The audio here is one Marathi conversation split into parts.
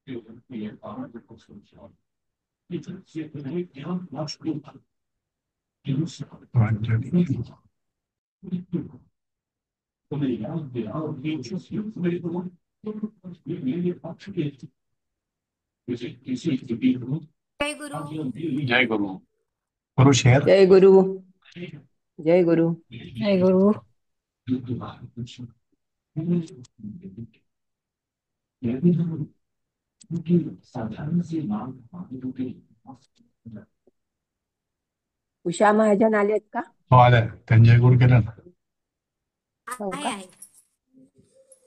जय गुरु. जय गुरु. गुरु शेअर. जय गुरु. जय गुरु. जय गुरु. उषा महाजन आलेत का? हो आलाय. त्यांनी जय गुरु केलं ना. हो आहे का? आहे.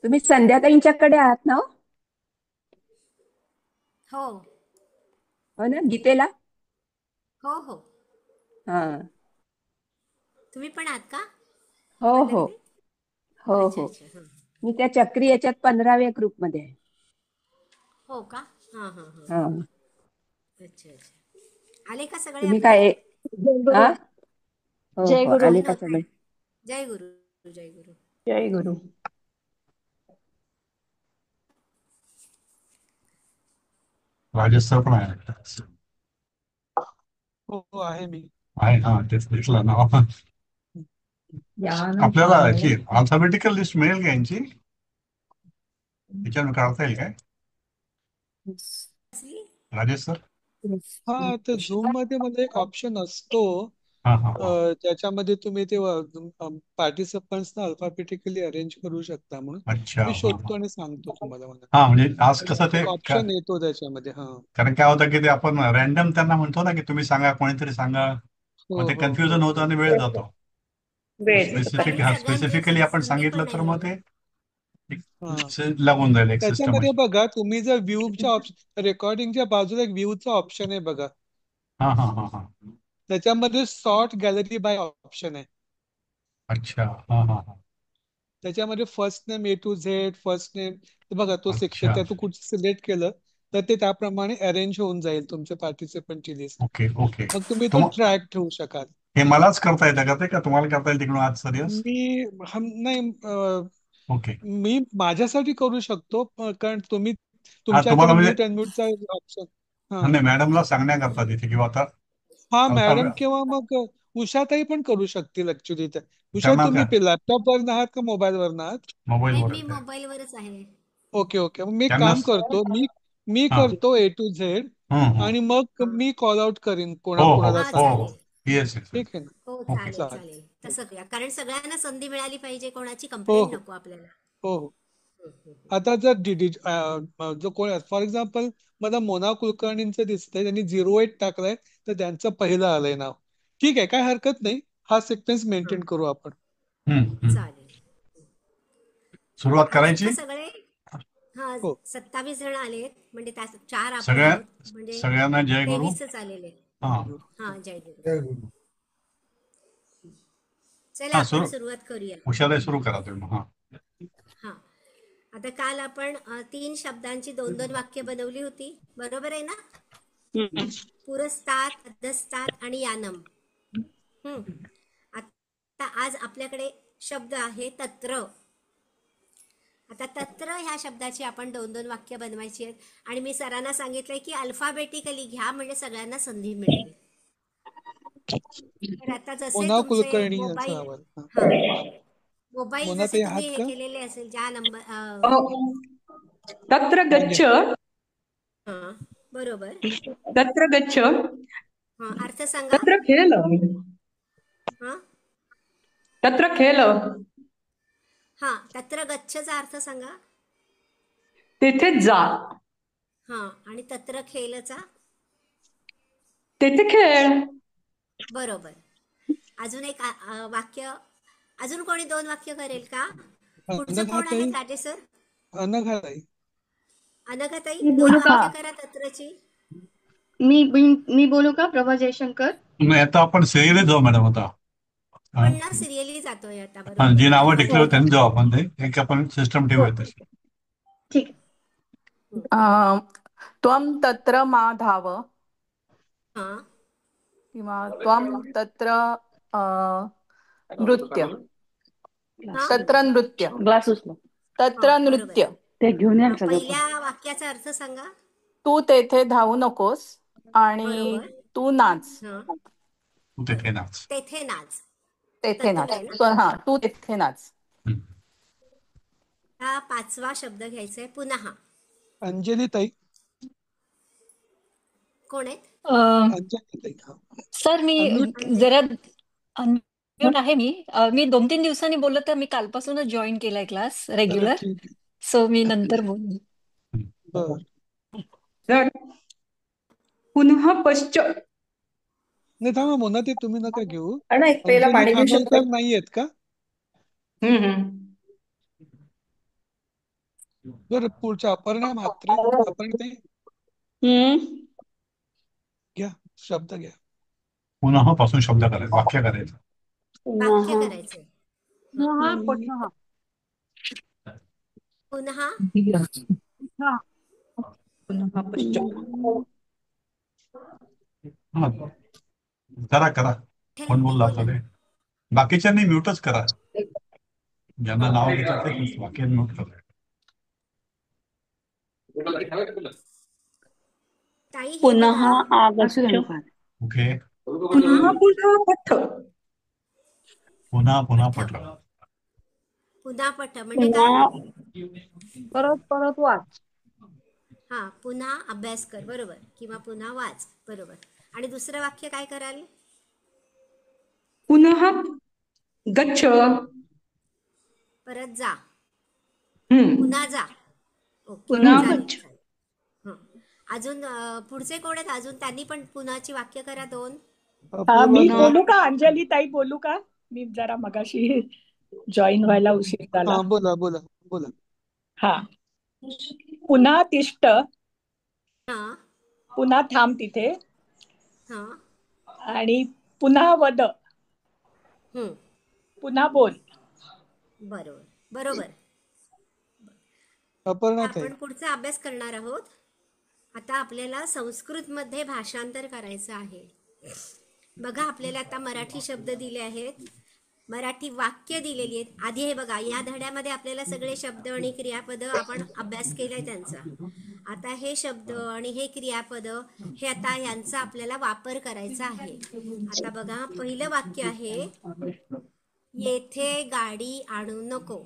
तुम्ही संध्याताईंच्याकडे आहात ना? हो हो ना, गीतेला. हो हो. हा. तुम्ही पण आहात का हो हो मंडळीत? हो अच्छा हो. अच्छा. हां. मी त्या चक्री याच्यात 15व्या ग्रुपमध्ये आहे. हो का? हां हां हां. हा. अच्छा अच्छा. आले का सगळे तुम्ही आपले? काय? जय हा. गुरु. हो जय हो, गुरु. आले जॉईन का होत सगळे? आहे. जय गुरु. जय गुरु. जय गुरु. राजेश सर पण आहे. हो हो, आहे मी. आहे हा, तेच दिसलं नाव. आपल्याला याची अल्फाबेटिकल लिस्ट मिळेल का यांची? याच्यावर काढता येईल काय असली? राजेश सर? हा, तर झूम मध्ये मला एक ऑप्शन असतो, हा हा हा. ज्याच्यामध्ये तुम्ही ते पार्टिसिपंट्स अल्फाबेटिकली अरेंज करू शकता. म्हणून अच्छा. मी हा शोधतो आणि सांगतो तुम्हाला. मला हा, म्हणजे आज कसं ते एक ऑप्शन येतो त्याच्यामध्ये. हा. कारण काय होतं की ते आपण रॅन्डम त्यांना म्हणतो ना की तुम्ही सांगा, कोणीतरी सांगा, हो मग ते हो हो कन्फ्युजन होतं आणि वेळ जातो. वेळ स्पेसिफिक आणि सगळ्यांची स्पेसिफिकली आपण संधी पण सांगितलं तर मग नाहीये. ते एक हा. लागून जाईल एक सिस्टम त्याच्यामध्ये अशी. बघा, तुम्ही जर व्ह्यूच्या ऑप्शन, रेकॉर्डिंगच्या बाजूला एक व्ह्यूचा ऑप्शन आहे बघा. हा हा हा हा. त्याच्यामध्ये सॉर्ट गॅलरी बाय ऑप्शन आहे. अच्छा. हा हा हा. त्याच्यामध्ये first name A to Z, first name बघा तो सेक्शन, अच्छा. त्यातून कुठे सिलेक्ट केलं तर ते त्याप्रमाणे अरेंज होऊन जाईल तुमच्या पार्टिसिपंटची लिस्ट. Okay okay. मग तुम्ही तो तुम ट्रॅक ठेवू शकाल. हे मलाच करता येतं का ते, का तुम्हाला करता येईल तिकडून आज सरियस? नाही, ओके. मी माझ्यासाठी करू शकतो, कारण तुम्ही हा, तुमच्या तुम्हाला ह्याच्याने म्हणजे म्यूट अनम्यूटचा ऑप्शन. हा नाही, मॅडमला सांगण्याकरता तिथे किंवा आता हा, मॅडम अल्फा किंवा मग उषाताई पण करू शकतील ऍक्च्युली. तर उषा, करणार तुम्ही का लॅपटॉप वर आहात का मोबाईल वर आहात? नाही, मोबाईलवर मी आहे? मोबाईलवरच आहे. ओके ओके, मग मी एक त्यांना काम करतो. मी हा. करतो ए टू झेड, हम्म. आणि मग हां. मी कॉल आउट करीन हो हो कोणाला हां, हो सांगतो. हो. चालेल. Yes yes. ठीक आहे ना? हो, ओके. चालेल चालेल. चालेल. तसं करूया. कारण सगळ्यांना संधी मिळाली पाहिजे, कोणाची हो कंप्लेंट हो नको आपल्याला. हो हो. हं, हं, हं. आता जर जो कोण, फॉर एक्झाम्पल मला मोना कुलकर्णींचं दिसतंय, त्यांनी 08 टाकलंय, तर त्यांचं पहिलं आलंय नाव. ठीक आहे, काय हरकत नाही. हा सिक्वेन्स हां, मेंटेन करू आपण. हम्म. चालेल. सुरुवात आलेत करायची. का सगळे? हां, हो. 27 जण आलेत. म्हणजे त्यात 4 आपण सगळ्या आहोत. म्हणजे सगळ्यांना जय गुरु. 23च आलेले आहेत. हा हां, जय गुरु. जय गुरु. चला हा, आपण सुरुवात करूया. हुशाराई सुरू करा तुम्ही. हा. हां. आता काल आपण 3 शब्दांची 2-2 वाक्य बनवली होती. बरोबर आहे ना? पुरस्तात, अधस्तात आणि यानम. हं. आता आज आपल्याकडे शब्द आहे तत्र. आता तत्र ह्या शब्दाची आपण 2-2 वाक्य बनवायची आहेत. आणि मी सरांना सांगितलंय की अल्फाबेटिकली घ्या, म्हणजे सगळ्यांना संधी मिळेल. तर आता जसे मोना तुमचे कुलकर्णी यांचं मोबाईल, नाव आहे. हां, मोबाईल मोना, जसे ते तुम्ही आहात हे का? केलेले असेल, ज्या नंबर तत्र म्हणजे गच्छ. हां, बरोबर. तत्र गच्छ. हां, अर्थ सांगा. तत्र खेळ. हां तत्र खेळ. हां, तत्र गच्छचा अर्थ सांगा. तेथे जा. हां, आणि तत्र खेलचा? तेथे खेळ. बरोबर. अजून एक वाक्य, अजून कोणी 2 वाक्य करेल का? पुढचं कोण अनघाताई. आहेत राजेश सर? अनघाताई. अनघाताई, मी 2 बोलू का? वाक्य करा तत्रची. मी बोलू का? प्रभा जयशंकर. नाही, आता आपण सिरियली जाऊ मॅडम आता. हा. आपण ना सिरियली जातोय आता. हा, बरोबर. जी नावं प्रभा टिकली हो त्यांनी जाऊ आपण. ते एक आपण सिस्टम हो ठेवूया तशी. ठीक आहे. हं. त्वं तत्र मा धाव. हां किंवा त्वं तत्र अ, नृत्य. हां तत्र नृत्य. ग्लास उचला. हां, तत्र बरोबर नृत्य. आहे. ते घेऊन या हां, सगळं पण. पहिल्या वाक्याचा अर्थ सांगा. तू तेथे धावू नकोस आणि बरोबर. तू नाच. हा, तू तेथे नाच. तेथे नाच. तेथे तत्व नाच. आहे ना. हा, तू तेथे नाच. हम्म. हा 5वा शब्द घ्यायचा आहे पुन्हा. अंजली ताई. कोण आहेत? अंजली ताई. हा. सर मी Unmute. जरा अनम्यूट आहे मी. मी 2-3 दिवसांनी बोलत तर मी कालपासूनच जॉईन केलाय क्लास तर रेग्युलर. ठीक आहे. सो मी नंतर बोलेन. बर. तर पुन्हा नाही थांबा मोना ते तुम्ही नका घेऊ. नाही प्यायला अंजली पाणी देऊ शकतो. खानोलकर नाहीयेत का? हम्म. बरं पुढच्या अपर्णा म्हात्रे. अपर्णा ताई घ्या शब्द घ्या. पुन्हा पासून शब्द करायचा, वाक्य करायचं. वाक्य करायचंय. पुन्हा पुन्हा हा. करा करा. कोण बोलला बोला. ते? बाकीच्यांनी म्यूटच करा. ज्यांना नाव घेतात ते वाक्य म्यूट करा. ताई हे पुन्हा बघा. आगच्छ. ओके. पुन्हा पठ. पुन्हा पुन्हा पटलं. पुन्हा पठ म्हणजे काय? परत परत वाच. हा, पुन्हा अभ्यास कर. बरोबर. किंवा पुन्हा वाच. बरोबर. आणि दुसरं वाक्य काय कराल? पुन्हा गच्छ. परत जा. हम्म. पुन्हा जा. ओके. पुन्हा चालेल, गच्छ. चालेल. हं. अजून पुढचे कोण आहेत? अजून त्यांनी पण पुन्हाची वाक्य करा 2. मी अपूर्वा. बोलू का? अंजली ताई बोलू का? मी जरा मगाशी जॉईन व्हायला उशीर झाला. हा बोला बोला बोला. हा. पुन्हा तिष्ठ. हा, पुन्हा थांब तिथे. हा. आणि पुन्हा वद. हं. पुन्हा बोल. बरोबर. बरोबर. अपर्णा ताई. आपण पुढचा अभ्यास करणार आहोत. आता आपल्याला संस्कृतमध्ये भाषांतर करायचं आहे. बघा आपल्याला आता मराठी शब्द दिले आहेत, मराठी वाक्य दिलेली आहेत. आधी हे बघा, या धड्यामध्ये आपल्याला सगळे शब्द आणि क्रियापद आपण अभ्यास केलाय त्यांचा. आता हे शब्द आणि हे क्रियापद हे आता यांचा आपल्याला वापर करायचा आहे. आता बघा पहिलं वाक्य आहे, येथे गाडी आणू नको.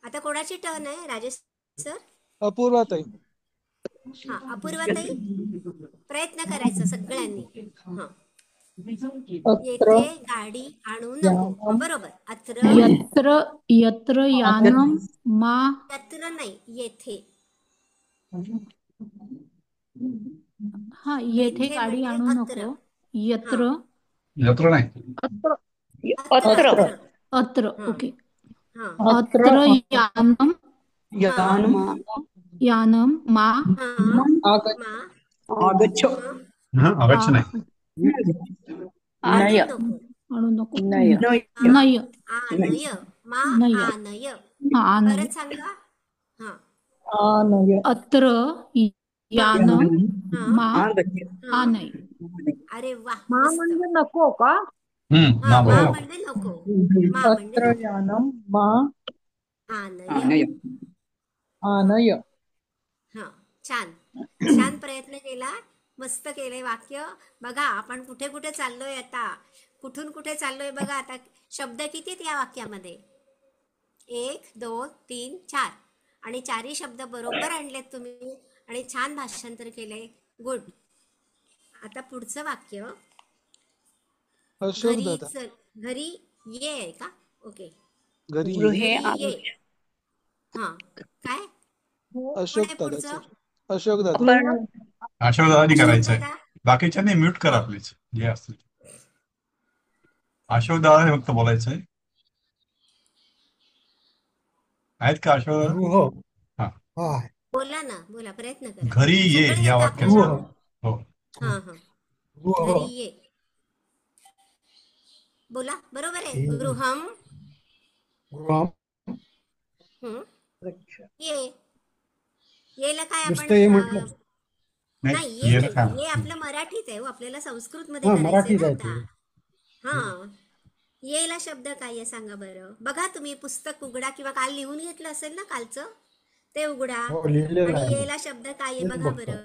आता कोणाची टर्न आहे? राजेश सर. अपूर्वा ताई. हा, अपूर्वाताई प्रयत्न करायचा सगळ्यांनी. हा, येथे गाडी आणू नको. बरोबर. अत्र. यत्र यत्र यानं मा यत्र नाही, येथे. हा येथे येथे गाडी म्हणजे आणू अत्र. नको. यत्र यत्र नाही. अत्र. अत्र हा. ओके. हा, अत्र यानं यानं मा हा, मा. आगच्छ. हा, अवश्य नाही. नय. आणू नको. आणू नको. नय. नय आनय. मा नय. आनय. हा आनय. परत सांगा. हा, अत्र यानं हा, मा हा. आनय. अरे वा, मस्त. नको का? हा, ना मा बरोबर. म्हणजे नको. मा म्हणजे नको. यानं मा आनय. आनय. हा, छान छान प्रयत्न केला. मस्त केलंय वाक्य. बघा आपण कुठे कुठे चाललोय आता, कुठून कुठे चाललोय बघा. आता शब्द किती आहेत या वाक्यामध्ये? 1 2 3 4 आणि 4ही शब्द बरोबर आणलेत तुम्ही आणि छान भाषांतर केलंय. गुड. आता पुढचं वाक्य, अशोक घरी दादा. चल. घरी ये आहे का? ओके. घरी घरी ये. हा, काय अशोक आहे दादा पुढचं? सर. अशोक दादा. अशोकदादांनी अशोक करायचंय. दादा. बाकीच्यांनी म्यूट करा प्लीज, जे असतील. अशोकदादाने फक्त बोलायचंय. आहेत का अशोक? हा. बोला ना, बोला, प्रयत्न करा. घरी ये सगळं या येतं वाक्याचं. आपल्याला. हो. हा हा, घरी ये. बोला, बरोबर आहे. गृहम. ये. येला काय आपण नाही, ये ये नाही. काय? ये आपलं मराठीत आहे हो, आपल्याला संस्कृत मध्ये करायचंय ना आता. हा, येला शब्द काय आहे सांगा बरं. बघा तुम्ही पुस्तक उघडा किंवा काल लिहून घेतलं असेल ना कालचं, ते उघडा आणि येला शब्द काय आहे बघा बरं.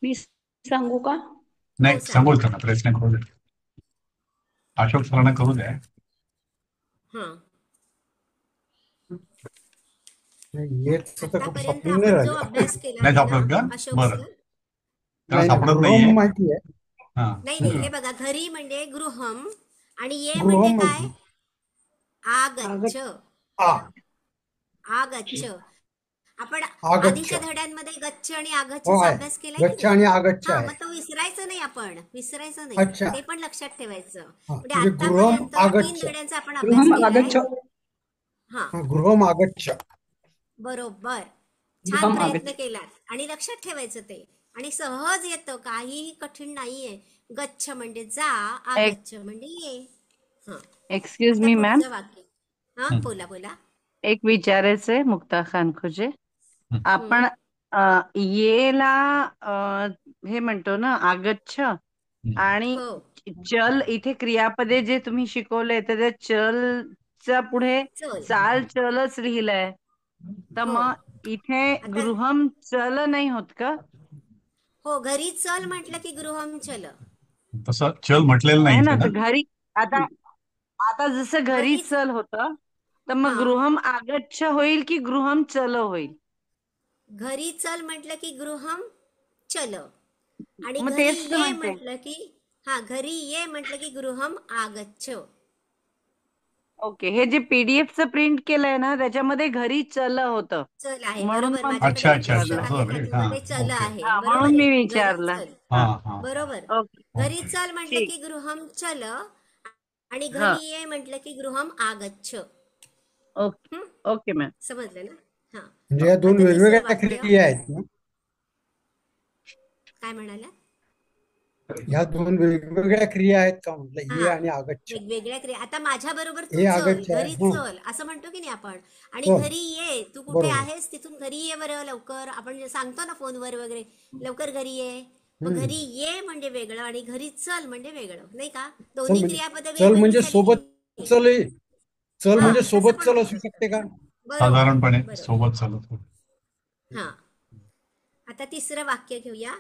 मी सांगू का? नाही, सांगा. सांगू त्यांना, प्रयत्न करू दे. अशोक सरांना करू द्या. हा येत तर कुठं आतापर्यंत सापडून नाही आपण जो राहिलं. अभ्यास केला नाही आहे सापडत ना का? अशोक बरं. सर, त्याला सापडत नाहीये. गृहम माहिती आहे. हा नाही हे बघा, घरी म्हणजे गृहम आणि ये गृहम म्हणजे काय? माहिती. आगच्छ. आ आगच्छ. आपण आगच्छ. आधीच्या धड्यांमध्ये गच्छ आणि हो आगच्छचा आहे. अभ्यास केलाय की गच्छ आणि आगच्छ हा, आहे. मग तो विसरायचं नाही, आपण विसरायचं अच्छा. नाही, ते पण लक्षात ठेवायचं. हा, म्हणजे म्हणजे गृहम आतापर्यंत 3 आगच्छ. धड्यांचा आपण अभ्यास गृहम केलाय. आगच्छ. हा हा, गृहम आगच्छ. बरोबर, छान गृहम प्रयत्न आगच्छ. केलात आणि लक्षात ठेवायचं ते, आणि सहज येतं, काहीही कठीण नाहीये. गच्छ म्हणजे जा, आगच्छ म्हणजे ये. हा, एक्सक्यूज आता मी मॅम, पुढचं वाक्य. हा बोला बोला. एक विचारायचंय मुक्ता खानखोजे. आपण हम्म. येला हे म्हणतो ना आगच्छ, आणि हो, चल इथे क्रियापदे जे तुम्ही शिकवलंय तर त्या चलच्या पुढे चल. चाल चलच लिहिलंय, तर हो. मग इथे आता गृहम चल नाही होत का? हो, घरी चल म्हटलं की गृहम चल. तसं चल म्हटलेलं आहे नाही ना, इथे तर ना. घरी आता आता जसं घरी घरीच. चल होतं, तर मग हा, गृहम आगच्छ होईल की गृहम चल होईल? घरी चल म्हटलं की गृहम चल, आणि मग घरी तेच तर ये म्हणते. म्हटलं की घरी ये म्हटलं की गृहम आगच्छ. ओके, हे जे पीडीएफचं प्रिंट केलंय ना त्याच्यामध्ये घरी चल होतं, चल आहे, म्हणून बरोबर. मग माझ्याकडे अच्छा एक अच्छा अच्छा, पुस्तक विचारलं. आहे असं आहे. हा त्याच्यामध्ये चल ओके. आहे, हा, बरोबर म्हणून मी आहे. घरी विचारलं. चल, हा हा, हा बरोबर. ओके, घरी ओके. चल म्हटलं ठीक. की गृहम चल, आणि हा, घरी ये म्हटलं की गृहम आगच्छ. ओके हं? Okay ma'am. समजलं ना? हा, म्हणजे या दोन आता तिसरं वेगवेगळ्या वाक्य. क्रिया आहेत ना. काय म्हणाला? ह्या दोन वेगवेगळ्या क्रिया आहेत का म्हटलं, ये हा, आणि आगच्छ. वेगवेगळ्या क्रिया. आता माझ्या बरोबर तू हे चल, आगच्छ आहे. घरी हा, चल असं म्हणतो की नाही आपण, आणि हो घरी ये, तू कुठे बरोबर. आहेस तिथून घरी ये बरं लवकर, आपण जे सांगतो ना फोनवर वगैरे, लवकर घरी ये. मग हम्म. घरी ये म्हणजे वेगळं आणि घरी चल म्हणजे वेगळं, नाही का? चल दोन्ही म्हणजे क्रियापद चल वेगवेगळी म्हणजे झाली की सोबत नाही? चल आहे. चल हा, म्हणजे तसं सोबत पण चल होऊ असू शकतं. शकते का? बरोबर साधारणपणे बरोबर. सोबत चालत होतं. हा, आता तिसरं वाक्य घेऊया.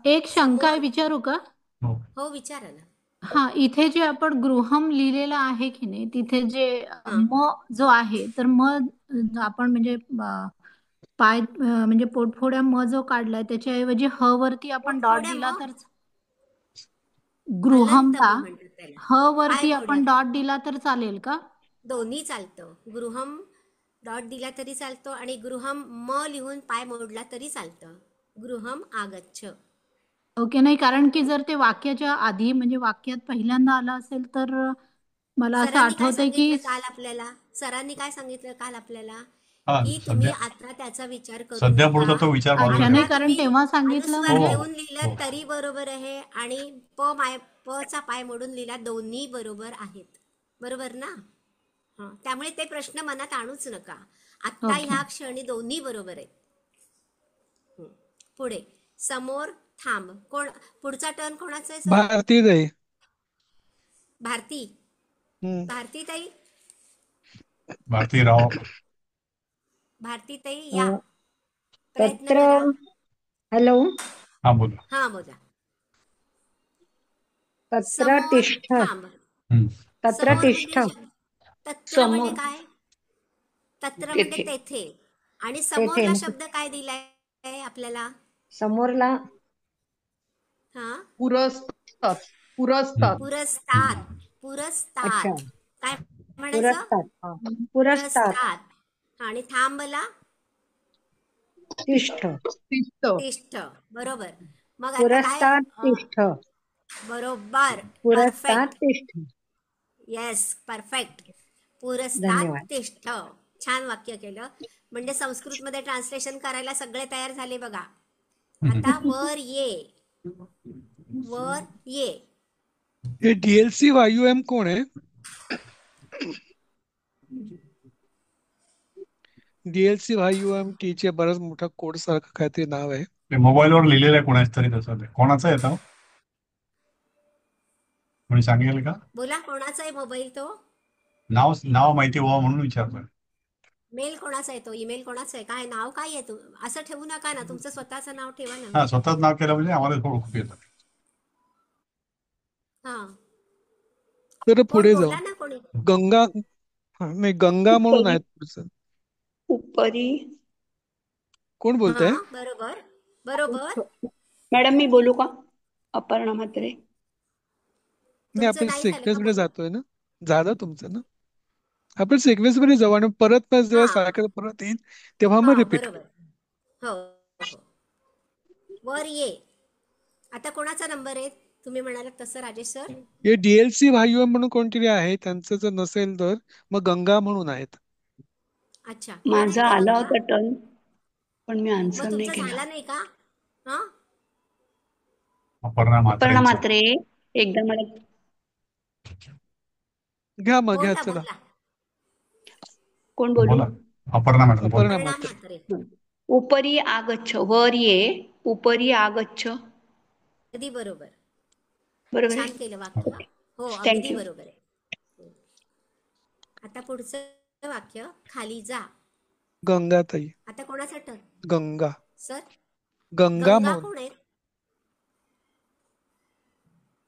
एक शंका समोर. विचारू का? हो. हो, विचारा ना. हा, इथे जे आपण गृहम लिहिलेलं आहे की नाही, तिथे जे हा, म जो आहे, तर म आपण म्हणजे पाय म्हणजे पोटफोड्या म जो काढलाय त्याच्याऐवजी ह वरती आपण डॉट पोटफोड्या दिला मग तर हलंत गृहमला म म्हणतात त्याला. ह पाय वरती मोडल्या, आपण डॉट दिला तर चालेल का? दोन्ही चालतं. गृहम डॉट दिला तरी चालतो आणि गृहम म लिहून पाय मोडला तरी चालतं. गृहम आगच्छ. ओके, नाही कारण की जर ते वाक्याच्या आधी म्हणजे वाक्यात पहिल्यांदा आलं असेल तर मला असं सरांनी काय आठवतंय की सांगितलं काल आपल्याला? सरांनी काय सांगितलं काल आपल्याला? हा की तुम्ही सध्या आता त्याचा विचार करू सध्या नका. पुरता तो विचार बाजूला अच्छा, ठेवा. नाही आता कारण तुम्ही तेव्हा सांगितलं अनुस्वार हो म्हणजे देऊन हो लिहिलं तरी बरोबर आहे, आणि पचा पाय मोडून लिहिला, दोन्ही बरोबर आहेत. बरोबर ना? हा, त्यामुळे ते प्रश्न मनात आणूच नका. आत्ता ओके. ह्या क्षणी दोन्ही बरोबर आहेत. पुढे समोर थांब. कोण पुढचा टर्न कोणाचा आहे सर? भारती ताई. भारती. हम्म. भारती ताई, भारती राव. भारती ताई या, प्रयत्न तत्र करा. हॅलो हा बोला. हा बोला. तत्र समोर तिष्ठ थांब. हम्म. तत्र समोर तिष्ठ म्हणजे तत्र म्हणजे समोर काय? तत्र म्हणजे तेथे तेथे, आणि तेथे समोरला शब्द काय दिलाय आपल्याला? समोरला हा, पुरस्तात हम्म. पुरस्तात. पुरस्तात. हम्म. पुरस्तात. अच्छा काय म्हणायचं? पुरस्तात पुरस्तात पुरस्तात. आणि थांबला तिष्ठ तिष्ठ. तिष्ठ. बरोबर. मग आता काय? पुरस्तात तिष्ठ बरोबर. पुरस्तात परफेक्ट. तिष्ठ. Yes, perfect. पुरस्तात धन्यवाद. तिष्ठ. छान वाक्य केलं. म्हणजे संस्कृतमध्ये ट्रान्सलेशन करायला सगळे तयार झाले बघा. आता वर ये. वर ये. हे डीएलसी वायूएम कोण आहे? डीएलसी वायूएम टीचे बराच मोठा कोड सारखं काहीतरी नाव आहे. ते मोबाईलवर लिहिलेलं आहे कोणाच तरी तसं. ते कोणाचं येतं कोणी सांगेल का? बोला, कोणाचा आहे मोबाईल तो? नाव नाव माहिती व्हावं म्हणून विचारतोय. मेल कोणाचा आहे तो? ईमेल कोणाचा आहे? काय नाव काय आहे? असं ठेवू नका ना, तुमचं स्वतःचं नाव ठेवा ना. हा, स्वतःच नाव केलं म्हणजे आम्हाला थोडं खूप येतं. हा, तर कोण पुढे जाऊ. बोला ना कोणी. गंगा नाही, गंगा म्हणून आहेत पुढचं. उपरी. कोण बोलतंय? हा, बरोबर बरोबर. मॅडम मी बोलू का? अपर्णा म्हात्रे. नाही, तुमचं आपण नाही झालं का सिक्वेन्स मध्ये बोलणं? जातोय ना. झालं तुमचं ना. आपण सिक्वेन्स मध्ये जाऊ आणि परत मग जेव्हा हा सायकल परत येईल तेव्हा मग हा, रिपीट. बरोबर. हो हो. वर ये. आता कोणाचा नंबर आहे? तुम्ही म्हणालात तसं राजेश सर. हे डीएलसी भाईओ म्हणून कोणतरी आहे, त्यांचं जर नसेल तर मग गंगा म्हणून आहेत. अच्छा, कोण आहे माझा ते आला गंगा? होता टर्न पण मी मग आन्सर नाही तुमचा केला. झाला नाही का? हा, अपर्णा अपर्णा म्हात्रेंचं. म्हात्रे एकदा मला घ्या मग, घ्या बोला चला. बोला. कोण बोलू? बोला. अपर्णा मॅडम बोला. अपर्णा अपर्णा म्हात्रे. म्हात्रे. उपरी आगच्छ. वर ये. उपरी आगच्छ. अगदी बरोबर. बरोबर छान आहे. केलं वाक्य. हो, अगदी थँक्यू. बरोबर आहे. आता पुढचं वाक्य, खाली जा. गंगाताई. आता कोणाचं टर्न? गंगा. सर, गंगा गंगा म्हणून. कोण आहेत?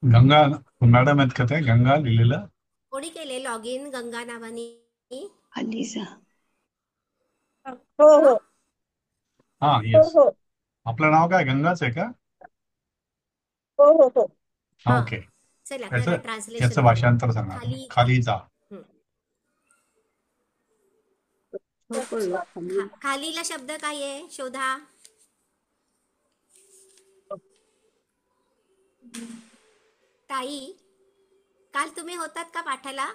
गंगा मॅडम आहेत का ते? गंगा लिहिलेलं. कोणी केले लॉग इन गंगा नावानी? खाली जा. हो हा, हो हा, हो येस. हो आपलं नाव काय गंगाच आहे का? हो हो हो. हा. ओके. चला त्याचं करा ट्रान्सलेशन त्याचं करूया. भाषांतर सांगा. खाली खाली जा. हं. हो, कळलं. खाली. खालीला शब्द काय आहे? शोधा. ताई, काल तुम्ही होतात का पाठाला?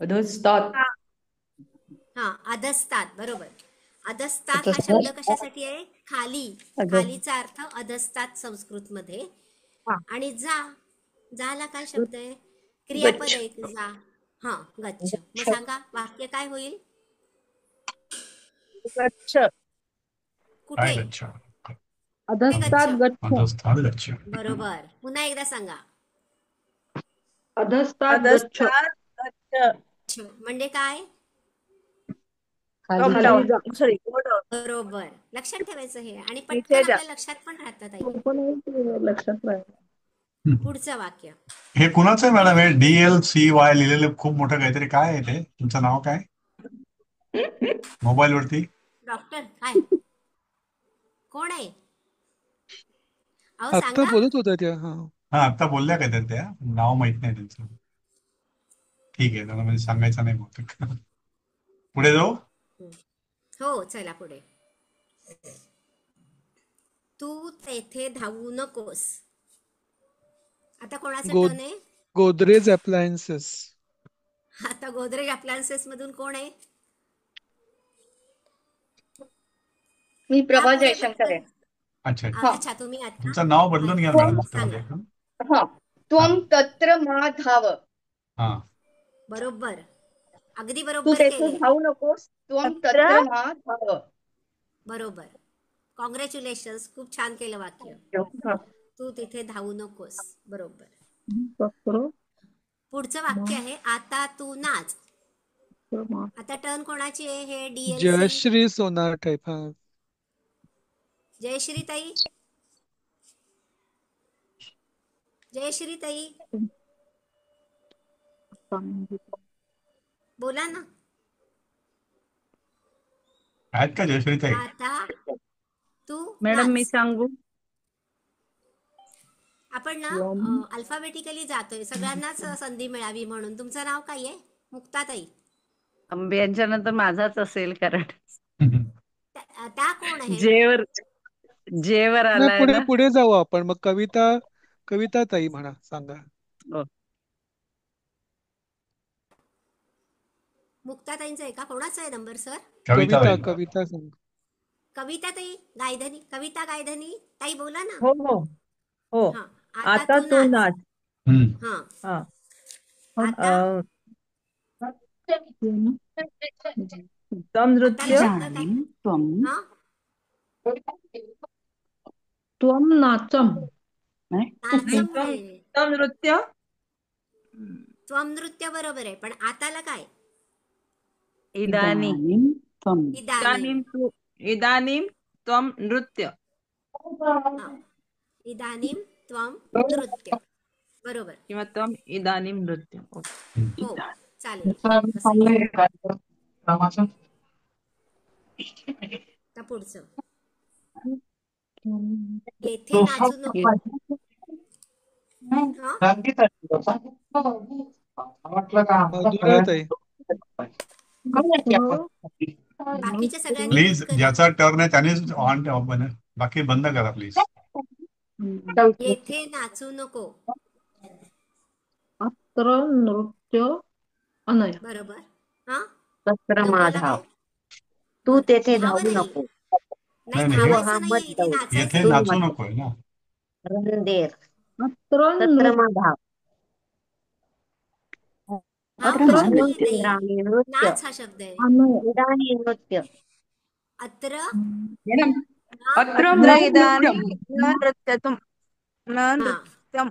अधस्तात. हा, अधस्तात. बरोबर. अधस्तात हा शब्द कशासाठी आहे? खाली. खालीचा अर्थ अधस्तात संस्कृत मध्ये. हा. आणि जा, जाला काय शब्द आहे? क्रियापद गच्छ. आहे जा. हा, गच्छ. मग सांगा वाक्य काय होईल? गच्छ. कुठे? काय गच्छ? कुठे गच्छ? अधस्तात गच्छ. अधस्थान गच्छ. बरोबर. पुन्हा एकदा सांगा. अधस्तात गच्छ. अधस्तात गच्छ. म्हणजे काय? कम खाली डाऊन. जा. Sorry, go down. बरोबर. लक्षात ठेवायचं हे आणि इथे पटकन जा. आपल्या लक्षात पण राहतं ताई. लक्षात राहील. पुढचं वाक्य. हे कुणाचं आहे मॅडम? हे DLCY लिहिलेलं खूप मोठं काहीतरी. काय आहे ते? तुमचं नाव काय मोबाईल वरती? डॉक्टर काय? कोण आहे? अहो आत्ता सांगा. बोलत होत्या त्या. हा. हा, आता बोलल्या काय त्या? नाव माहित नाही त्यांचं. ठीक आहे, त्यांना म्हणजे सांगायचं नाही बहुतेक. पुढे जाऊ. हो, चला पुढे. तू तेथे धावू नकोस. आता कोणाचं गो टर्न आहे? गोदरेज अप्लायन्सेस. आता गोदरेज अप्लायन्सेस मधून कोण आहे? मी या प्रभा पुढे जयशंकर आहे. पटकन. अच्छा. हा. अच्छा, तुम्ही आता तुमचं नाव बदलून घ्या मॅडम. सांगा. हा. त्वम तत्र मा धाव. हा, बरोबर. अगदी तू बरोबर तेथे केले. धावू नकोस. त्वम तत्र तत्र मा धाव. बरोबर. कॉंग्रॅच्युलेशन्स. खूप छान केलं वाक्य. हा. तू तिथे धावू नकोस. बरोबर. तत्र पुढचं वाक्य आहे, आता तू नाच. मा. आता टर्न कोणाची आहे? हे DLC. जयश्री सोनार टाईप. हा. जयश्री ताई. जयश्री ताई, बोला ना. आहेत का जयश्री ताई? आता तू मॅडम मी नाच. सांगू? आपण ना अल्फाबेटिकली जातोय, सगळ्यांनाच संधी मिळावी म्हणून. तुमचं नाव काय आहे? मुक्ताताई. यांच्या नंतर माझाच असेल, कारण त्या कोण आहे? जेवर जेवर नाही, आलाय पुढे ना. पुढे जाऊ आपण. मग कविता ताई म्हणा, सांगा. हो. मुक्ताताईंचा आहे का? कोणाचा आहे नंबर सर? कविता ताई. कविता सांग. कविता ताई गायधनी. कविता गायधनी ताई बोला ना. हो हो हो. हा, आता तू नाच. हम्म. हा, हा. आता त्वम नृत्य. शब्द काय? हा, त्वम नाचम. नाचम आहे. त्वम नृत्य. त्वम नृत्य बरोबर आहे, पण आताला काय? इदानी इदानीम इदानीं त्वं नृत्य हा. इदानीम त्वम नृत्य. बरोबर. किंवा त्वं इदानीं नृत्य. हो चालेल. तसंही. आता पुढचं. येथे नाचू नको. हा मधुराताई बाकीच्या सगळ्यांनी प्लीज mute करा. ज्याचा टर्न आहे त्यानेच ऑन बाकी बंद करा प्लीज. येथे नाचू नको. अत्र नृत्य अनय. बरोबर. हा तत्र तुम्हाला माधाव काय? तू तेथे धावं धावू नाही. नको. नाही नाही, नाही, व धावायचं हा नाहीये, मत इथे जाऊ. येथे नाचायचं. नाचू नकोय ना. रणदेर अत्र तत्र नृत्य माधाव. धाव अत्र हा शब्द नृत्य नाहीये. इदानी नृत्य नाच हा शब्द आहे. अनय. इदानी नृत्य अत्र अत्र ना- इदानीं न नृत्यतुं न हा नृत्यम्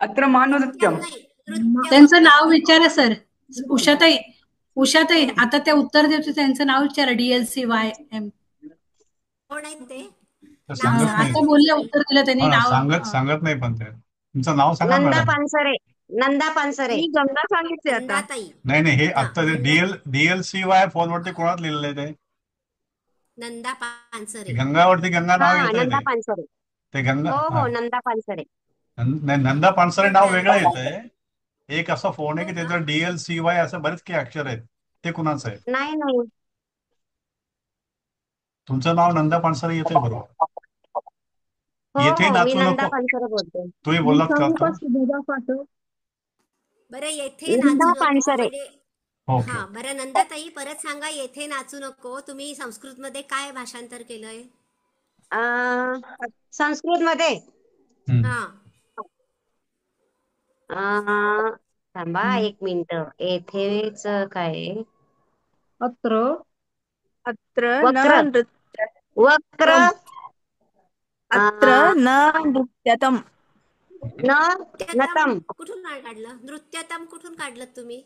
अत्र मा नृत्यम नृत्यम् नाही नृत्य त्यांचं फक्त. नाव विचारा सर. उषाताई उषाताई आता त्या उत्तर देतो त्यांचं नाव विचारा. DLCYM. कोण आहेत ते? तर नाव सांगत सांगा. नाही. आता बोलले उत्तर दिलं त्यांनी हो ना, नाव. सांगत नाही पण ते तुमचं नाव सांगा नंदा मॅडम. पानसरे. नंदा पानसरे. मी गंगा सांगितले आता. नंदाताई. नाही नाही हे हा आता ते नंदा DLCY फोनवरती कोणात लिहिलेलं आहे ते नंदा पानसरे. गंगावरती गंगा नाव हा येतंय नंदा ते पानसरे. ते गंगा हो हा. हो नंदा पानसरे. नाही नंदा पानसरे नाव कुठल्या वेगळं आहेत? येतंय. एक असा फोन आहे हो की का? त्याचं DLCY असं बरेच काही अक्षर आहेत. ते कुणाचं आहे? नाही नाही तुमचं नाव नंदा पानसरे येतंय बरोबर. हो येथे हो मी नाचू नंदा नको पानसरे बोलते. तुम्ही मी बोललात का सांगू आता? का सुभेदा पाठव. बरं येथे नंदा नाचू नको पानसरे. म्हणजे ओके हा बरं नंदाताई परत सांगा. येथे नाचू नको तुम्ही संस्कृत मध्ये काय भाषांतर केलंय? संस्कृत मध्ये हम्म. हा थांबा एक मिनिट. येथेच काय आहे? अत्र अत्र न वक्र वक्र अत्र न नृत्यतम् न नृत्यतम नतम. कुठून काढलं? नृत्यतम कुठून काढलं तुम्ही?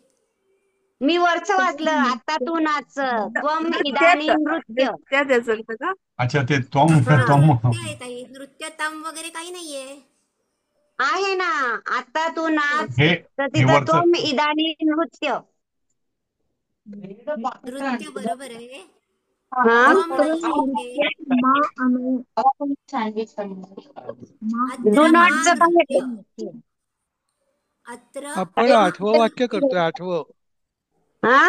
मी वरचं वाचलं. आता तू नाच. त्वम नृत्यात इदानी नृत्य. नृत्यात असेल का? अच्छा ते तोम हा तोम नृत्य आहे ताई. नृत्यतम वगैरे काही नाहीये. आहे ना. आता तू नाच. हे तर हे तिथं वरचं त्वम इदानी नृत्य. नृत्य बरोबर आहे. हा त्वम अत्र नाहीये इथे. नृत्य मा अनय. मा डू अत्र मा नॉटचं काय नृत्य. आहे? अत्र आपण मा 8वं वाक्य करतोय. 8वं हा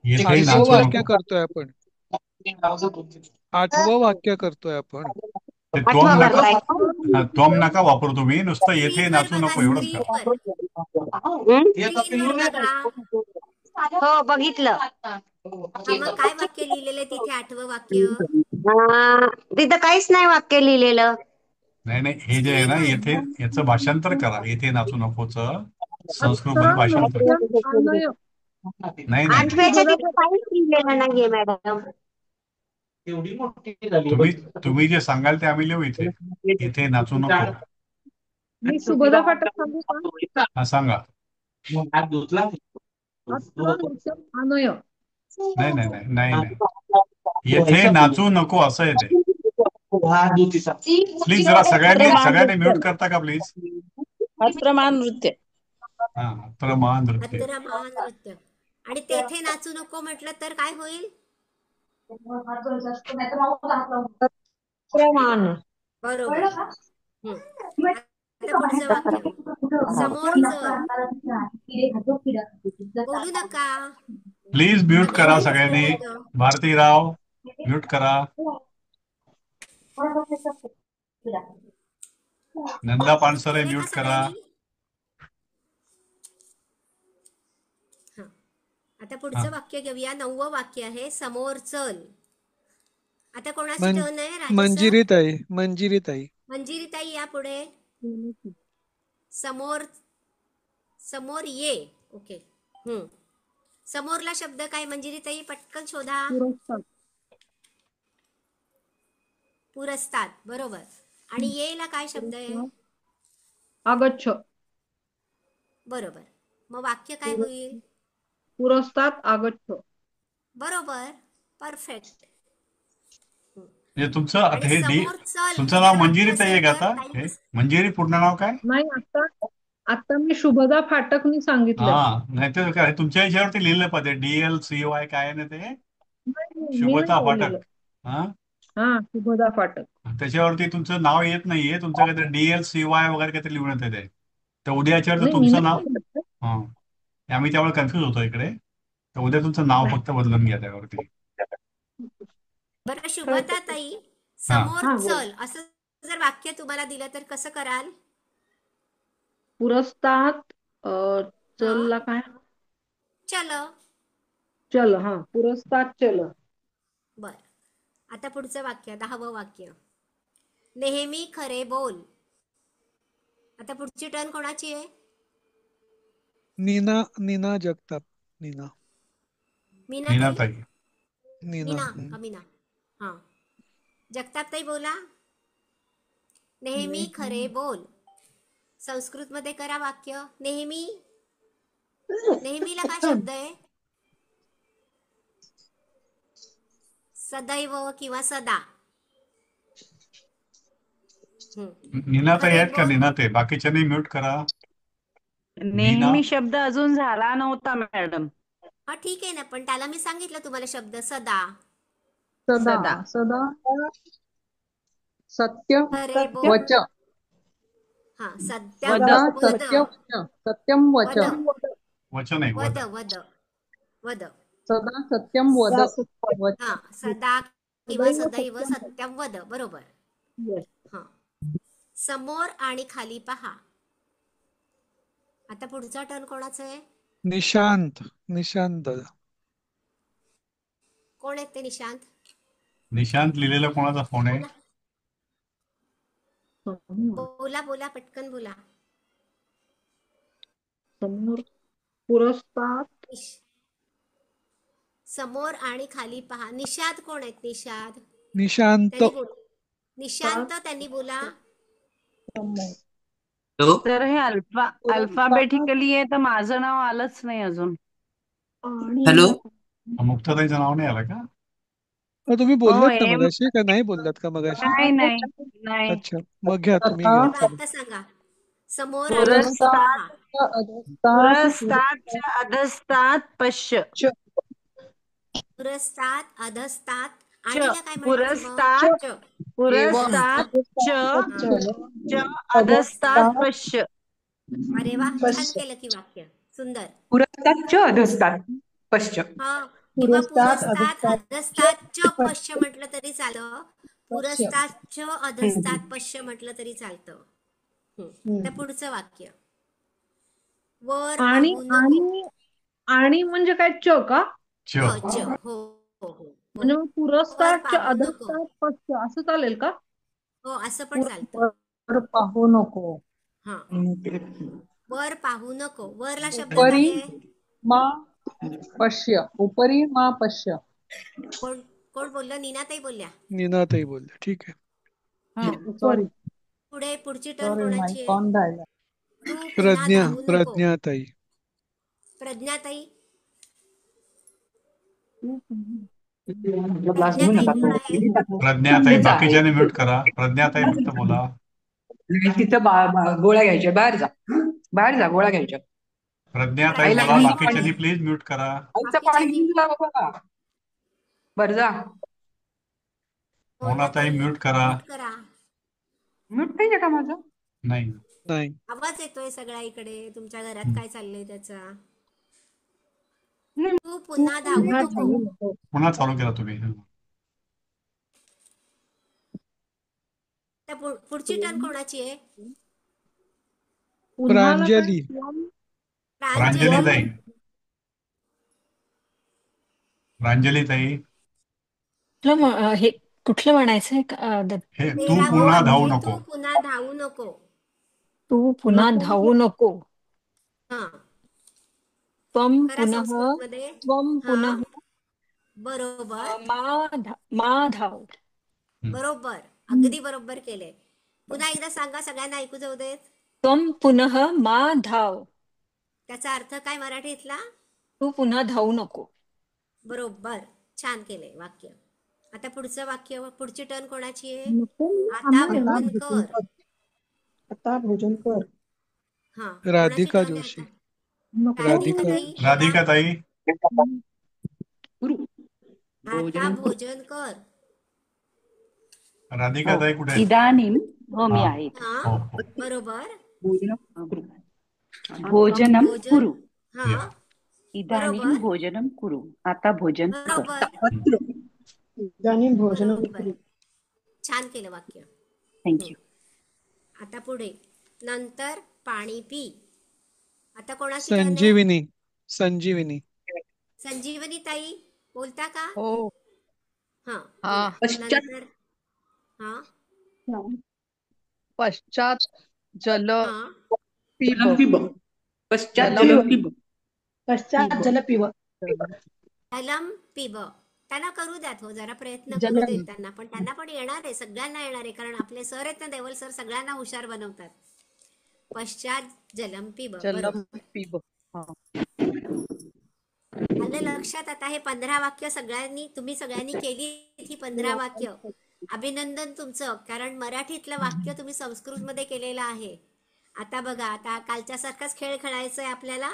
येथे नाचू वाक्य नको. करतोय आपण. 8वं वाक्य करतोय आपण. ते आठवा करताय का? तोम नका वापरू तुम्ही. नुसतं येथे स्क्रीनवर नाचू बघा नको एवढंच करा. स्क्रीनवर. स्क्रीनवर बघा. हो बघितलं. हा मग काय वाक्य लिहिलेलं आहे तिथे? 8वं वाक्य तिथं काहीच नाही वाक्य लिहिलेलं. नाही नाही हे जे आहे ना येथे याचं भाषांतर करा. येथे नाचू नकोचं संस्कृत अत्र मध्ये भाषांतर करा. नृत्य अनय. नाही नाही आठव्याच्या तिथं काहीच लिहिलेलं नाहीये मॅडम. तुम्ही जे सांगाल ते आम्ही लिहू इथे. येथे नाचू नको. मी सुभेदा पाठव सांगू का? हा सांगा. अत्र नृत्य अनय. नाही नाही नाही नाही नाही येथे नाचू नको असं येते. प्लीज जरा सगळ्यांनी म्यूट करता का प्लीज? अत्र मा नृत्य. हा प्रमाण नृत्य. अत्र मा नृत्य. आणि तेथे नाचू नको म्हटलं तर काय होईल? बरोबर. आता पुढचं वाक्य. समोरचं बोलू नका. प्लीज म्यूट करा सगळ्यांनी सगळ्यांनी. बोलू नका. भारतीराव म्यूट करा. नंदा पानसरे केलंय का म्यूट करा. सगळ्यांनी? हा. आता पुढचं वाक्य घेऊया. 9वं वाक्य आहे. समोर चल. आता कोणाची टर्न आहे? राजसर. मंजिरीताई मंजिरीताई या पुढे. समोर ये. ओके. समोरला शब्द काय मंजिरीताई? पटकन शोधा. पुरस्कार. पुरस्तात. बरोबर. आणि येला काय शब्द आहे? आगच्छ. बरोबर. मग वाक्य काय होईल? पुरस्तात् आगच्छ. बरोबर, परफेक्ट. म्हणजे तुमचं आता आणि हे समोर चल तुमचं हे नाव जर वाक्य मंजिरी ताई आहे असेल का तर आता? ताई हे मंजिरी पूर्ण नाव काय? नाही, आता मी शुभदा फाटकनी सांगितलंय. हा, नाहीतर काय तुमच्या याच्यावरती लिहिलं पाहिजे DLCY काय आहे ना ते नाही, मी नाही शुभता बोललेलं. फाटक. हा, हा, शुभदा फाटक. त्याच्यावरती तुमचं नाव येत नाहीये, तुमचं काहीतरी DLCY वगैरे काहीतरी लिहून येते ते. तर उद्याच्या नाही, मी तुमचं नाही नाव, बोलत. हा, आम्ही त्यामुळे कन्फ्युज होतो इकडे. तर उद्या तुमचं नाव फक्त बदलून घ्या त्यावरती. बरं शुभता ताई, हा, समोर हा, बोल. चल असं जर वाक्य तुम्हाला दिलं तर कसं कराल? पुरस्तात् हा, चलला काय? चल. चल. हा, पुरस्तात् चल. बर, आता पुढचं वाक्य, 10वं वाक्य. नेहमी खरे बोल. आता पुढची टर्न कोणाची आहे? नीना जगताप. नीना मीना मीना ताई? ताई. मीना का मीना? हा, जगताप ताई बोला. नेहमी खरे बोल. संस्कृत मध्ये करा वाक्य. नेहमी, नेहमीला काय शब्द आहे? सदैव किंवा सदा. नीना ताई खरे आहेत का? बोल. नीना ताई, बाकीच्यांनी म्यूट करा. नीना, नेहमी शब्द अजून झाला नव्हता मॅडम. हा ठीक आहे ना, पण त्याला मी सांगितलं तुम्हाला शब्द सदा. सदा. सदा सत्य खरे बोल. वच. हा, सत्य सदा वद. सत्य वच. सत्यम वच. वद वचन आहे वद वद. वद वद. सदा सत्यम वद. वच. हा, सदा किंवा सदैव सत्यम वद. बरोबर. Yes. हा, समोर आणि खाली पहा. आता पुढचा टर्न कोणाचा आहे? निशांत. कोण आहेत ते निशांत? निशांत लिहिलेला कोणाचा फोन आहे? बोला बोला, पटकन बोला. समोर पुरस्तात् समोर आणि खाली पहा. निषाद कोण आहेत? निषाद निशांत. त्यांनी बोल. निशांत त्यांनी बोला. तर हे अल्फाबेटिकली आहे, तर माझं नाव आलंच नाही अजून. हॅलो, मुक्ताताईचं नाव नाही आलं का? तुम्ही हो, बोललात ना मगाशी, का नाही बोललात का मगाशी? नाही. अच्छा, मग घ्या, तुम्ही घ्या. मग चला. आता सांगा. समोर आणि खाली पहा. पुरस्तात् अधस्तात् पश्य. पुरस्तात अधस्तात च आणि काय म्हणायचं मग? पुरस्तात् च अधस्तात् पश्य. अरे वा, छान केलं की वाक्य, सुंदर. पुरस्ताच्च अधस्तात् पश्च. हा, किंवा पुरस्तात अधस्तात च पश्य म्हटलं तरी चालतं. पुरस्तात च अधस्तात पश्य म्हटलं तरी चालतं. तर पुढचं वाक्य. वर आणि पाहू नको. आणि आणि म्हणजे काय? च का? च. च, हो हो हो. म्हणजे मग पुरस्तात् पाहू नको. अधस्तात् पश्य असं चालेल का? हो, असं पण चालतं. वर पाहू नको. हा, वर पाहू नको. वरला शब्द उपरी काय आहे? मा पश्य. उपरी मा पश्य. कोण कोण बोललं? नीनाताई बोलल्या. नीनाताई बोलल्या, ठीक आहे. सॉरी, पुढे पुढची टर्न कोणाची आहे? कॉन राहिला. तू पुन्हा धावू नको. प्रज्ञाताई. प्रज्ञाताई. क्लास घेऊ प्रज्ञाताई नका कोण आहे? प्रज्ञाताई, बाकीच्यांनी म्यूट करा. प्रज्ञाताई फक्त बोला. तिथं गोळ्या घ्यायच्या. बाहेर जा गोळ्या घ्यायच्या. प्रज्ञाताई आईला बोला, घेऊन बाकीच्यांनी प्लीज म्यूट करा. आईचं पाणी घेऊन जा बाबा. बरं जा. मोनाताई म्यूट करा. म्यूट करा. म्यूट पाहिजे का माझं? नाही. नाही. आवाज येतोय सगळ्या इकडे. तुमच्या घरात काय चाललंय त्याचा? नाही. तू पुन्हा धावू नको. पुन्हा चालू केला तुम्ही. त्या पुढची टर्न कोणाची आहे? प्रांजली. प्रांजली ताई. प्रांजली ताई, हे कुठलं म्हणायचंय हे तू 13वं पुन्हा धावू वाक्य. नको. तू पुन्हा धावू नको. तू पुन्हा धावू नको. हा, त्वम करा पुनः संस्कृतमध्ये. त्वम हा, पुनः बरोबर मा धाव. बरोबर, अगदी बरोबर केले. पुन्हा एकदा सांगा, सगळ्यांना ऐकू जाऊ देत. त्वम पुनः मा धाव. त्याचा अर्थ काय मराठीतला? तू पुन्हा धावू नको. बरोबर, छान केलंय वाक्य. आता पुढचं वाक्य, पुढची टर्न कोणाची आहे? नको मी आता थांबले ना. भोजन कर. आता भोजन कर. हा, कोणाची राधिका टर्न आहे जोशी. आता? नको राधिका राधिका. ताई, राधिका आता ताई. आता भोजन कर. राधिका ताई कुठे आहे? इदानीं हो मी हा. आहे इथे. हा, हो हो बरोबर. भोजनं भोजन, कुरु. हा, या. इदानीं बरोबर भोजनं कुरु. आता भोजन कर. बरोबर इदानीं भोजनं बरोबर, कुरु. छान केलं वाक्य. थँक्यू. आता पुढे, नंतर पाणी पी. आता कोणाची टर्न आहे? संजीविनी. संजीविनी. संजीवनी ताई, बोलता का? हो. हा, हा. बोला. नंतर हा पश्चात जल हा पिब. पश्चात जल जल पिब. पश्चात जल पिब. जलम पिब. त्यांना करू द्यात हो, जरा प्रयत्न जलम. करू देत त्यांना, पण त्यांना पण येणार आहे, सगळ्यांना येणार आहे, कारण आपले सर आहेत ना, देवल सर सगळ्यांना हुशार बनवतात. पश्चात जलम पिब, जलम बरोबर. पिब. हा. आलं लक्षात? आता हे 15 वाक्य सगळ्यांनी, तुम्ही सगळ्यांनी केली ही 15 वाक्य. अभिनंदन तुमचं, कारण मराठीतलं वाक्य तुम्ही संस्कृतमध्ये केलेलं आहे. आता बघा, आता कालच्या सारखाच खेळ खेळायचा आहे आपल्याला.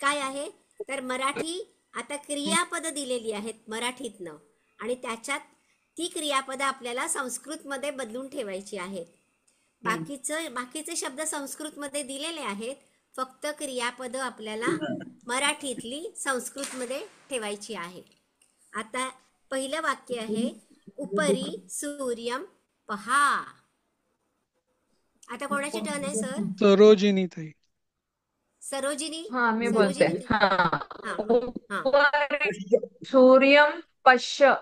काय आहे तर मराठी, आता क्रियापद दिलेली आहेत मराठीतनं, आणि त्याच्यात ती क्रियापदं आपल्याला संस्कृतमध्ये बदलून ठेवायची आहेत. बाकीचे शब्द संस्कृतमध्ये दिलेले आहेत, फक्त क्रियापदं आपल्याला मराठीतली संस्कृतमध्ये ठेवायची आहे. आता पहिलं वाक्य आहे, उपरी सूर्यम पहा. आता कोणाची टर्न आहे सर? सरोजिनी ताई. सरोजिनी. हा, मी बोलते. सरोजिनी हा. हा, सूर्यम पश्य.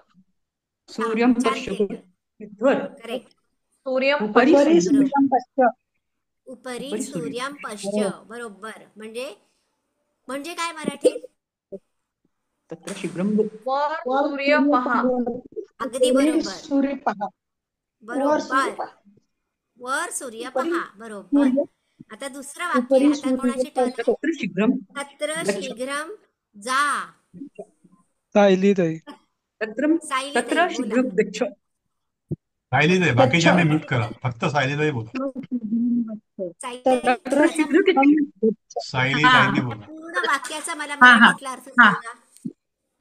सूर्यं छान पश्य. केलं, करेक्ट. सूर्यम उपरि पश्य. सूर्यं पश्य. उपरी सूर्यम पश्य, बरोबर. म्हणजे काय मराठीत? तत्र शीघ्रं वर सूर्य पहा. अगदी वर बरोबर, सूर्य पहा. वर सूर्य बरोबर. पहा. वर सूर्य उपरी पहा, बरोबर. सूर्य. आता दुसरं वाक्य, उपरी आता सूर्य कोणाची टर्न आहे? तत्र शीघ्रं तत्र गच्छ. शीघ्रम जा. सायली ताई. तत्र सायली तत्र ताई, बोला. शीघ्रं गच्छ. सायली ताई, बाकीच्यांनी म्यूट करा, फक्त सायली ताई बोला. सायली ताई, तत्र माझा शीघ्रं गच्छ. सायली हा ताईंनी बोला. पूर्ण वाक्याचा मला हा हा मराठीतला अर्थ हा सांगा.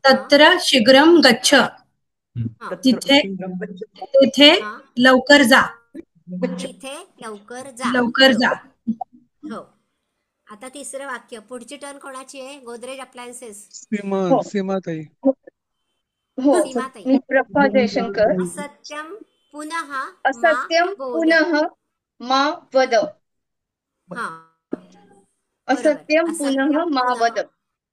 तत्र शीघ्रम गच्छ. तत्र तिथे शीघ्रं गच्छ. तेथे हा, लवकर जा. गच्छ. तिथे लवकर जा. लवकर जा. हो. आता तिसरं वाक्य, पुढची टर्न कोणाची आहे? गोदरेज अप्लायन्सेस. सीमा. सीमा ताई. हो, सीमाताई. मी प्रभा जयशंकर. असत्यम पुनः असत्यम मा बोल. पुनः मा वद. हा, असत्यम असत्यम पुनः मा वद.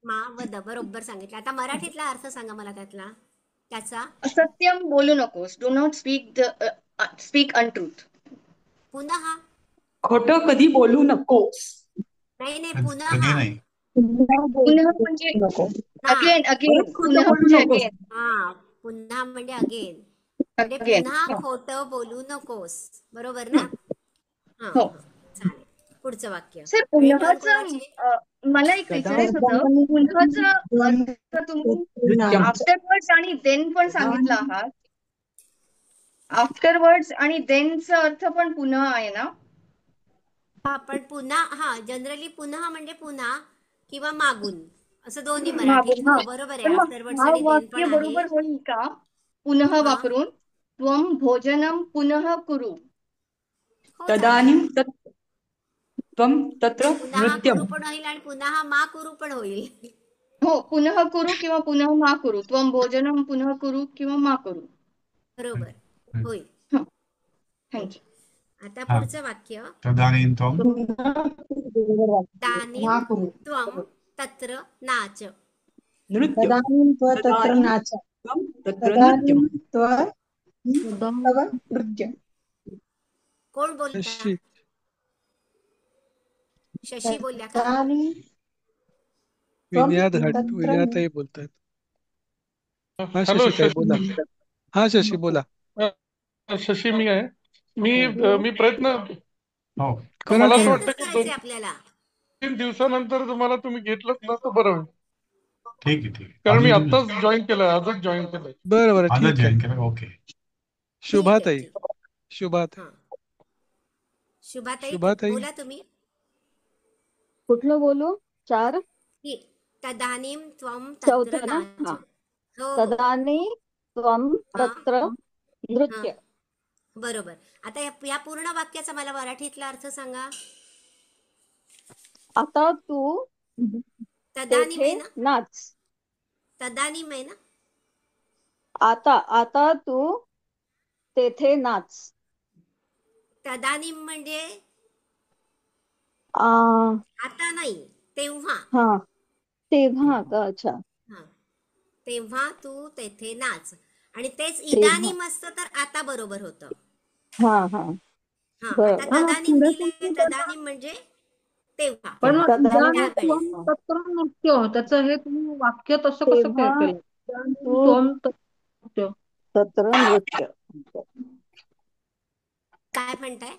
मा वद, बरोबर सांगितलं. आता मराठीतला अर्थ सांगा मला त्याचा. असत्यम बोलू नकोस. Do not speak untruth. पुनः, खोटं कधी बोलू नकोस. नाही कधी पुनः. नाही. पुनः म्हणजे नको. Again again. परत खोटं पुनः बोलू म्हणजे नकोस. अगेन. हा, पुन्हा म्हणजे अगेन, म्हणजे अगेन. पुन्हा खोटं बोलू नकोस, बरोबर ना? हा, हो. चालेल. पुढचं वाक्य. सर, आणि टर्न पुन्हाचं कोणाची? मला एक विचारायचं होतं. पुन्हाचा अर्थ तुम्ही आफ्टरवर्ड्स आणि देन पण सांगितलं आहात. आफ्टरवर्ड्स आणि देनचा अर्थ पण पुन्हा आहे ना? हा, पण पुन्हा, हा, जनरली पुन्हा म्हणजे पुन्हा किंवा मागून, असं दोन्ही मागून. मराठीत. हा. हो, बरोबर आहे. पण मग आफ्टरवर्ड्स हा आणि देन वाक्य पण आहे. बरोबर होईल का पुनः हा, वापरून? त्वं भोजनं पुनः कुरु. हो, तदानीं चालेल. त्वं तत्र पुन्हा नृत्यं. कुरु पण होईल आणि पुन्हा मा कुरु पण होईल. हो, पुनः कुरु किंवा पुनः मा कुरु. त्वं भोजनं पुनः कुरु किंवा मा कुरु. बरोबर, होईल. थँक्यू. आता हा. पुढचं वाक्य, तदानीं त्वं तानीं त्वं तत्र नाच. नृत्यं. तदानीं त्व तत्र नाच. त्वं तत्र तदानीं नृत्यं. तव नृत्यं. कोण बोलता? शशी. शशी बोलल्या का? तदानीं विनया त्वं घाट. तत्र विनया ताई बोलतात. हा हॅलो, शशी ताई बोला. हा शशी बोला. शशी मी आहे. मी प्रयत्न हो. मला असं प्रयत्नच वाटतं की करायचे आपल्याला. 2-3 दिवसानंतर तुम्ही घेतलं ना तर बरं होईल. ठीक आहे ठीक आहे. कारण मी अजून आत्ताच जॉईन केलंय, आजच जॉईन केलंय. बरं बरं आजच ठीक आहे. जॉईन केलं. ओके. शुभाताई ठीक आहे. शुभाताई हा, शुभाताई शुभाताई बोला तुम्ही. कुठलं बोलू? 4 ही तदानीं त्वं तत्र चौथं ना? नाच. हा. हो हो तदानी त्वं हा तत्र हा नृत्य. बरोबर. आता या पूर्ण वाक्याचा मला मराठीतला अर्थ सांगा. आता तू तदानीं तेथे आहे ना, नाच. तदानीं आहे ना. आता तू तेथे नाच. तदानीं म्हणजे आ, आता नाही, तेव्हा. हा तेव्हा का? अच्छा. हा, तेव्हा तू तेथे नाच. आणि तेच तेव्हा. इदानीम असतं तर आता बरोबर होतं. हा हा हा, बर. आता तदानीम दिले, तदानीम म्हणजे तेव्हा, पण मग तदानी इदानीं त्वं त्यावेळेस. तत्र नृत्य त्याचं हे तुम्ही वाक्य तसं कसं तेव्हा केलं? इदानीं तू त्वं तत्र नृत्य. तत्र नृत्य. काय म्हणताय?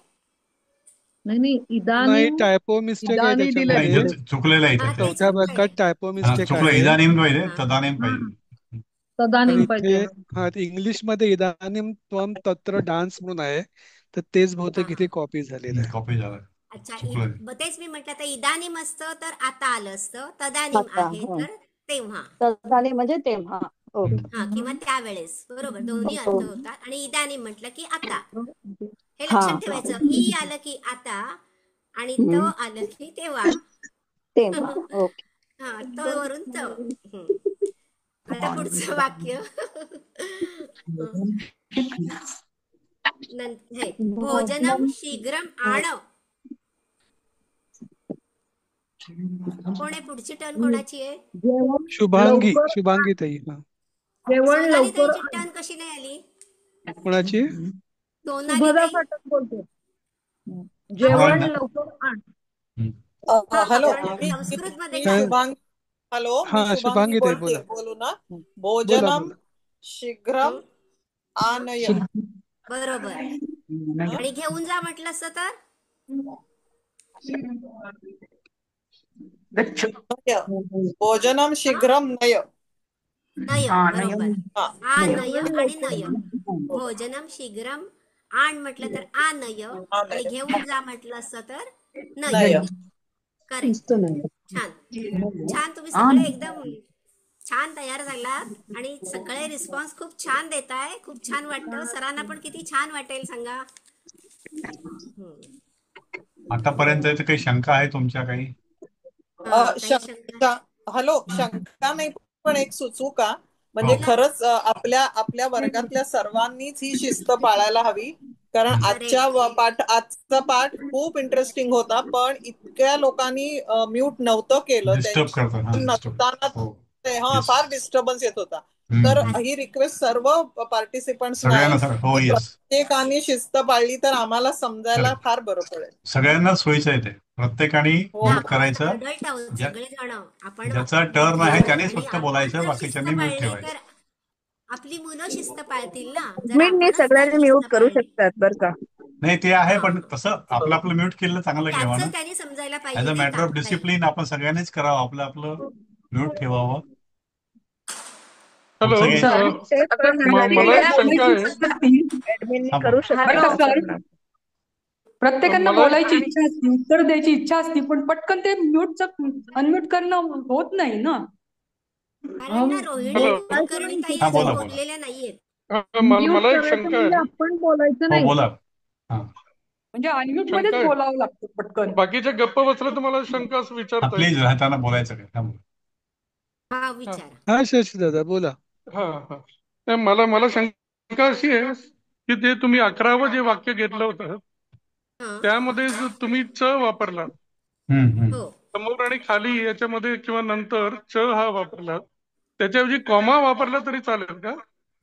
नाही नाही, इदानीं टायपो मिस्टेक आहे इदानीं दिलंय. नाही त्याच्यामध्ये. चुकलेलं आहे हा, इथे. ते चौथ्या चुकलंय. वाक्यात टायपो हा, मिस्टेक चुकलं. आहे. इदानीम पाहिजे, हा तदानीम हा पाहिजे. तर तदानीं इथे पाहिजे. इंग्लिश मध्ये इदानीम त्वं तत्र डान्स म्हणून आहे, तर तेच हा बहुतेक हा इथे कॉपी झालेलं आहे. कॉपी झाला. अच्छा. चुकलं. तेच मी म्हटलं, तर इदानीम असतं तर आता आलं असतं, तदानीम आता आहे तर तेव्हा. तदानी म्हणजे तेव्हा. ओके. हा, किंवा त्यावेळेस. बरोबर, दोन्ही अर्थ होतात. आणि इदानीम म्हटलं की आता. हे हा लक्षात हा. ठेवायचं. ई आलं की आता आणि त हम्म. आलं की तेव्हा. तेव्हा. ओके. हा, त वरून त. हम्म. आता पुढचं वाक्य. हे भोजनम शीघ्रम आण. कोण आहे? पुढची टर्न कोणाची आहे? जेवण शुभांगी लवकर शुभांगी ताई. हा, जेवण सोनाली लवकर ताईची टर्न कशी नाही आली? कोणाची? सोनाली शुभदा ताई. फाटक बोलते. हा, जेवण ना. लवकर आण. हा, हॅलो, पण मी संस्कृत मध्ये मी काय? शुभांगी. हॅलो, मी हा, शुभांगी शुभांगी ताई बोलते. बोला. बोलू ना? बोला भोजनम बोला. शीघ्रम हं? हा, आनय. बरोबर. हं? आणि घेऊन जा म्हटलं असतं तर नय. भोजनम शीघ्रम नय. नय. बरोबर. हा. आ नय जेवण आणि लवकर नय. आण. भोजनम शीघ्रम आण म्हटलं तर आ नय, आणि आनय. घेऊन जा म्हटलं असतं तर नय. नय. करेक्ट. छान छान. तुम्ही सगळे एकदम छान तयार झालात आणि सगळे रिस्पॉन्स खूप छान देताय. खूप छान वाटतं. सरांना पण किती छान वाटेल सांगा. आतापर्यंत काही शंका आहे तुमच्या काही? हा, काही शंका? हॅलो, शंका नाही, पण एक सुचू का? म्हणजे हो. खरंच आपल्या वर्गातल्या सर्वांनीच ही शिस्त पाळायला हवी. कारण करेक्ट. आजचा पाठ खूप इंटरेस्टिंग होता, पण इतक्या लोकांनी म्यूट नव्हतं केलं. डिस्टर्ब करतात. हा, डिस्टर्ब. नसताना हो. फार डिस्टर्बन्स येत होता. हम्म, तर हम्म. ही रिक्वेस्ट सर्व पार्टिसिपंट्सना आहे सगळ्यांना हो, की येस. प्रत्येकाने शिस्त पाळली तर आम्हाला समजायला करेक्ट. फार बरं पडेल. सगळ्यांना सोयीचं आहे ते. प्रत्येकाने हो. म्यूट करायचं. अडल्ट आहोत सगळेजण आपण. ज्याचा टर्न आहे त्यानेच आणि फक्त आपण बोलायचं, जर बाकीच्यांनी शिस्त म्यूट पाळली ठेवायचं. तर आपली मुलं शिस्त पाळतील ना. जर मी आपणच नाही सगळ्यांनी शिस्त म्यूट करू पाळली. शकतात बरं का. नाही ते आहे, हा, पण तसं आपलं म्यूट केलं चांगलं केव्हा ना. त्याचं त्यांनी समजायला ऍज पाहिजे अ नाही मॅटर ऑफ का? डिसिप्लिन आपण सगळ्यांनीच करावं. आपलं म्यूट ठेवावं. हॅलो, पुढचं घ्यायचं. मला एक शंका आहे. ऍडमिननी हा, करू बोल. शकतात सर, त्यांना. प्रत्येकांना मला बोलायची इच्छा असते, उत्तर द्यायची इच्छा असते, पण पटकन ते अनम्यूट करणं होत नाही ना. कारण ना रोहिणी हॅलो, कुलकर्णी ताई हा, अजून बोला बोला. बोललेल्या नाहीयेत. म्यूट मला एक करायचं शंका म्हणजे आहे. आपण बोलायचं हो, नाही. बोला. हा, म्हणजे अनम्यूट शंका मध्येच आहे. बोलावं लागतं पटकन. बाकीच्या गप्प बसल्या तर मला शंका असं हा, विचारता प्लीज येईल. राहताना बोलायचं काय? हा, बोला. हा, हा विचारा. हा, शशी दादा बोला. हा हा नाही, मला शंका अशी आहे की ते तुम्ही 11वं जे वाक्य घेतलं होतं हा, त्यामध्ये जो तुम्ही च वापरला हो. समोर आणि खाली याच्यामध्ये किंवा नंतर च हा वापरला, त्याच्याऐवजी कॉमा वापरला तरी चालेल का?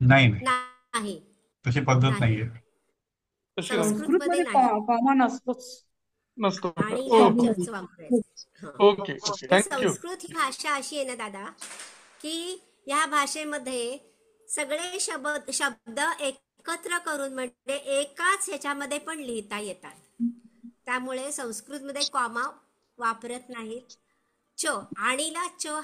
नाही नाही, नाही तशी पद्धत नाही. नाहीये. तशी नाही. संस्कृत मध्ये संस्कृतमध्ये नाही. कॉमा नसतोच. नसतो का? आणि हो नाही हो चच वापरायचं. हा. ओके ओके, तर थँक्यू. संस्कृत ही भाषा अशी आहे ना दादा, की या भाषेमध्ये सगळे शब्द एकत्र करून म्हणजे एकाच ह्याच्यामध्ये पण लिहिता येतात. त्यामुळे संस्कृतमध्ये कॉमा वापरत नाहीत. च आणीला च